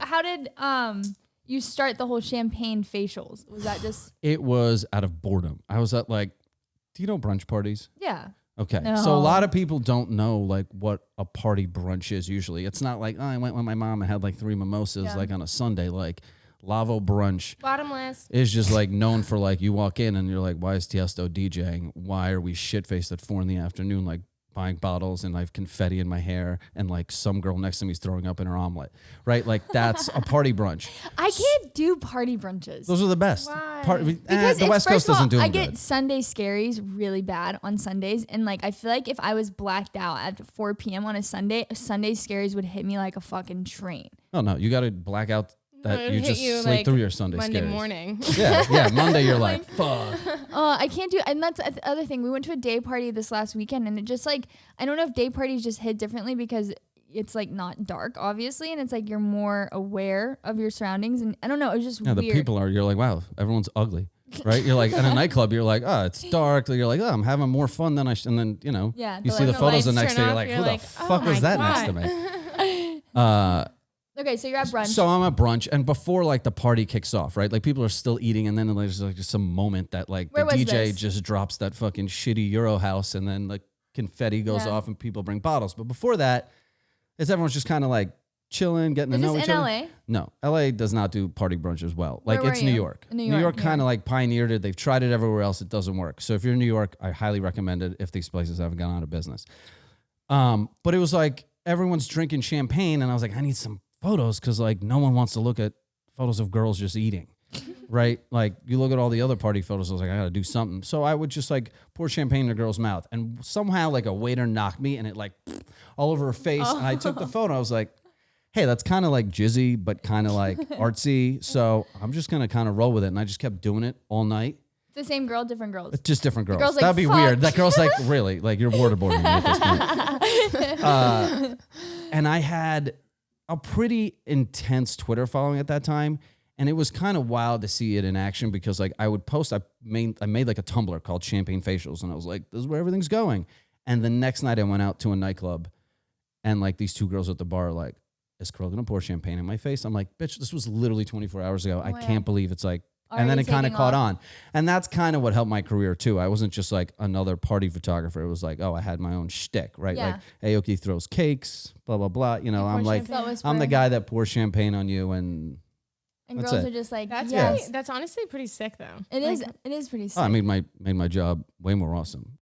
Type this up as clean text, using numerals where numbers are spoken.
how did you start the whole champagne facials? Was that just? It was out of boredom. I was at like, do you know brunch parties? Yeah. Okay. No. So a lot of people don't know like what a party brunch is usually. It's not like, oh, I went with my mom and had like 3 mimosas like on a Sunday. Like Lavo Brunch Bottomless is just like known for like you walk in and you're like, why is Tiesto DJing? Why are we shit-faced at 4 PM like buying bottles and I have confetti in my hair and like some girl next to me is throwing up in her omelet, right? Like that's a party brunch. I can't do party brunches. Those are the best. Why? Because the West Coast doesn't do them I get good. Sunday scaries really bad on Sundays, and like I feel like if I was blacked out at 4 p.m. on a Sunday scaries would hit me like a fucking train. Oh no, you got to black out that It you hit just you, sleep like, through your Sunday Monday scaries. morning. Yeah, Monday you're like, fuck. I can't do, and that's the other thing. We went to a day party this last weekend, and it just like, I don't know if day parties just hit differently because it's like not dark, obviously, and it's like you're more aware of your surroundings, and I don't know, it was just Yeah, weird. the people are, you're like, wow, everyone's ugly, right? You're like, at a nightclub, you're like, oh, it's dark. You're like, oh, I'm having more fun than and then, you know, Yeah, you the see the lights- photos the lights next day, turn you're off, like, you're who like, the oh fuck was my that God. next to me? Okay, so you're at brunch. So I'm at brunch, and before like the party kicks off, right? Like people are still eating, and then there's like just some moment that like Where the was DJ this? just drops that fucking shitty Euro house, and then like confetti goes Yeah. off, and people bring bottles. But before that, it's everyone's just kind of like chilling, getting Is to know this each in other. LA? No, LA does not do party brunches well. Where Like were it's New you? York. In New York, kind yeah. of like pioneered it. They've tried it everywhere else. It doesn't work. So if you're in New York, I highly recommend it if these places haven't gone out of business. But it was like everyone's drinking champagne, and I was like, I need some photos because like no one wants to look at photos of girls just eating. Right? Like you look at all the other party photos, I was like, I gotta do something. So I would just like pour champagne in a girl's mouth, and somehow like a waiter knocked me and it like all over her face. And I took the photo. I was like, hey, that's kind of like jizzy, but kind of like artsy. So I'm just gonna kind of roll with it. And I just kept doing it all night. The same girl, different girls. Just different girls. girl's like, That'd be "Fuck." weird. That girl's like, really? Like you're waterboarding me at this point. And I had a pretty intense Twitter following at that time. And it was kind of wild to see it in action because like I would post, I made like a Tumblr called Champagne Facials. And I was like, this is where everything's going. And the next night I went out to a nightclub and like these 2 girls at the bar are like, is Kirill gonna pour champagne in my face? I'm like, bitch, this was literally 24 hours ago. I can't believe it's like, and then it kind of caught on. And that's kind of what helped my career too. I wasn't just like another party photographer. It was like, oh, I had my own shtick, right? Yeah. Like Aoki throws cakes, blah, blah, blah. You know, I'm like, I'm the guy that pours champagne on you and And that's girls it. are just like, That's yes. that's honestly pretty sick though. It is pretty sick. I made my job way more awesome.